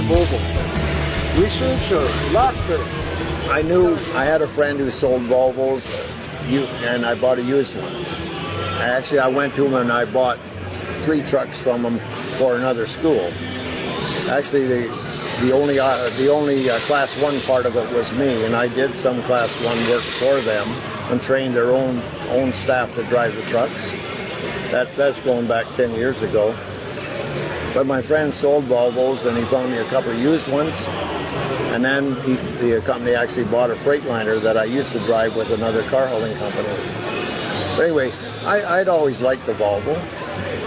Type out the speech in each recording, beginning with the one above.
Volvo? Research or luck? Or? I knew I had a friend who sold Volvos, and I bought a used one. Actually, I went to him and I bought 3 trucks from him for another school. Actually, the only Class 1 part of it was me, and I did some Class 1 work for them and trained their own staff to drive the trucks. That's going back 10 years ago. But my friend sold Volvos, and he found me a couple of used ones. And then the company actually bought a Freightliner that I used to drive with another car hauling company. But anyway, I'd always liked the Volvo.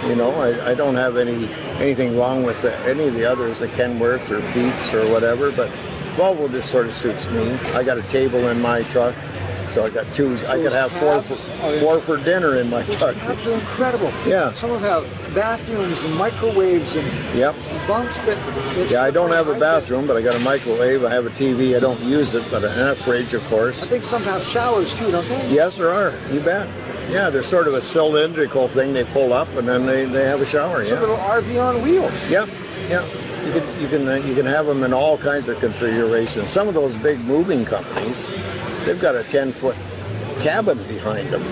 You know, I don't have anything wrong with any of the others, the Kenworth or Pete's or whatever, but Volvo just sort of suits me. I got a table in my truck, so I got 2. I could have 4 for dinner in my truck. Cabs are incredible. Yeah. Some of them have bathrooms and microwaves and bunks that yeah, I don't have a bathroom, but I got a microwave. I have a TV. I don't use it, but and a fridge, of course. I think some have showers too, don't they? Yes, there are. You bet. Yeah, they're sort of a cylindrical thing. They pull up and then they have a shower. It's a little RV on wheels. Yeah, yeah. You can have them in all kinds of configurations. Some of those big moving companies, they've got a 10-foot cabin behind them,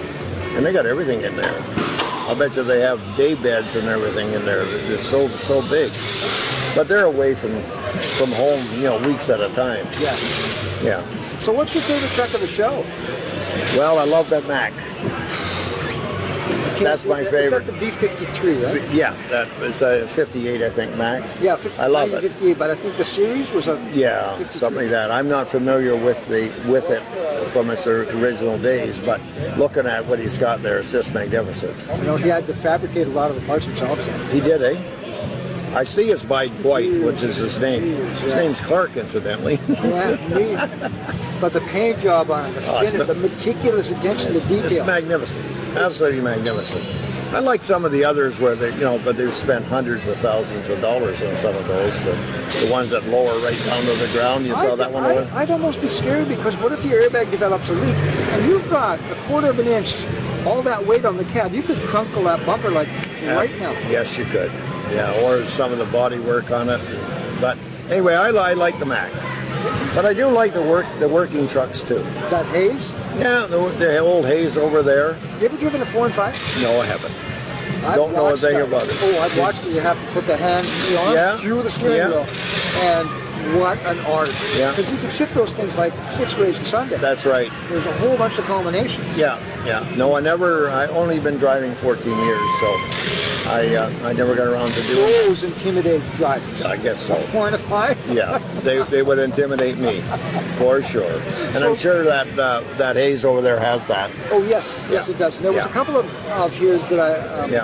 and they got everything in there. I'll bet you they have day beds and everything in there. It's so big, but they're away from home, you know, weeks at a time. Yeah. Yeah. So what's your favorite truck of the show? Well, I love that Mac. That's my favorite. Is that the B53, right? Yeah, it's a 58, I think, Mac. Yeah, I love it. 58, but I think the series was a 53. Something like that. I'm not familiar with it from its original days, but looking at what he's got there, it's just magnificent. You know, he had to fabricate a lot of the parts himself. So. He did, eh? I see it's by Dwight, which is his name. His name's Clark, incidentally. Yeah, neat. But the paint job on it, the finish, the meticulous attention to detail. It's magnificent. Absolutely magnificent. I like some of the others where they, but they've spent hundreds of thousands of dollars on some of those. The ones that lower right down to the ground. You saw that one? I'd almost be scared, because what if your airbag develops a leak and you've got 1/4 of an inch, all that weight on the cab? You could crunkle that bumper like right now. Yes, you could. Yeah, or some of the body work on it. But anyway, I like the Mac. But I do like the working trucks too. That Hayes? Yeah, the old Hayes over there. You ever driven a 4 and 5? No, I haven't. Don't know a thing about it. Oh, I've watched it. You have to put the hand through the steering wheel. And what an art. Yeah. Because you can shift those things like 6 ways to Sunday. That's right. There's a whole bunch of combinations. Yeah, yeah. No, I only been driving 14 years, so I never got around to doing it. Those intimidate drivers. I guess so. 4 and 5? Yeah, they would intimidate me, for sure. And I'm sure that Hayes over there has that. Oh, yes. Yes, it does. And there was a couple of his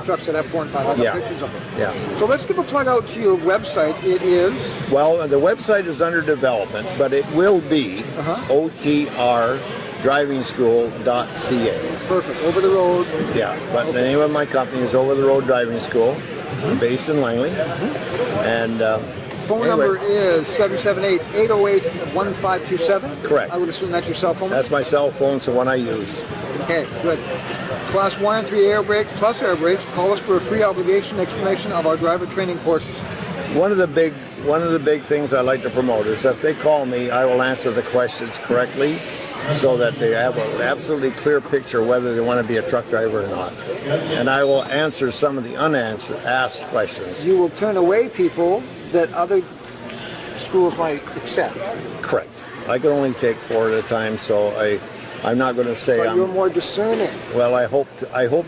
trucks that have 4 and 5. I got pictures of them. Yeah. So let's give a plug out to your website. It is? Well, the website is under development, but it will be OTRDrivingSchool.ca. Perfect. Over the road. Yeah, but the name of my company is Over the Road Driving School, based in Langley. And phone number is 778-808-1527. Correct. I would assume that's your cell phone. That's my cell phone, so one I use. Okay, good. Class 1 and 3 air brake plus air brakes. Call us for a free obligation explanation of our driver training courses. One of the big things I like to promote is that if they call me, I will answer the questions correctly, so that they have an absolutely clear picture whether they want to be a truck driver or not. And I will answer some of the asked questions. You will turn away people that other schools might accept. Correct. I can only take 4 at a time, so I'm not going to say but you're more discerning. Well, I hope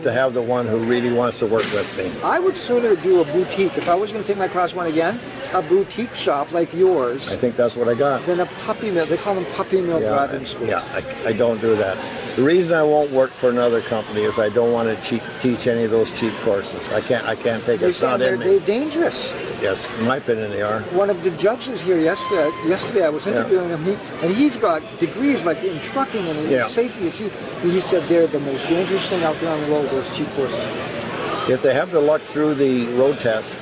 to have the one who really wants to work with me. I would sooner do a boutique. If I was going to take my Class 1 again, a boutique shop like yours. I think that's what I got. Than a puppy mill. They call them puppy mill driving schools. Yeah, I don't do that. The reason I won't work for another company is I don't want to teach any of those cheap courses. I can't take it. It's not in me. They're dangerous. Yes, in my opinion they are. One of the judges here yesterday I was interviewing him, and he's got degrees like in trucking and in safety. He said they're the most dangerous thing out there on the road, those cheap courses. If they have the luck through the road test,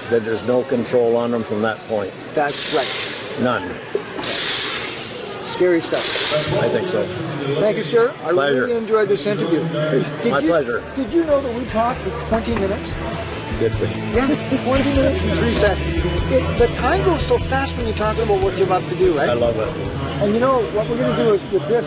then there's no control on them from that point. That's right. None. Scary stuff. I think so. Thank you, sir. I really enjoyed this interview. My pleasure. Did you know that we talked for 20 minutes? gets me. Yeah, 20 minutes and 3 seconds. The time goes so fast when you're talking about what you love to do, right? I love it. And you know, what we're going to do is with this,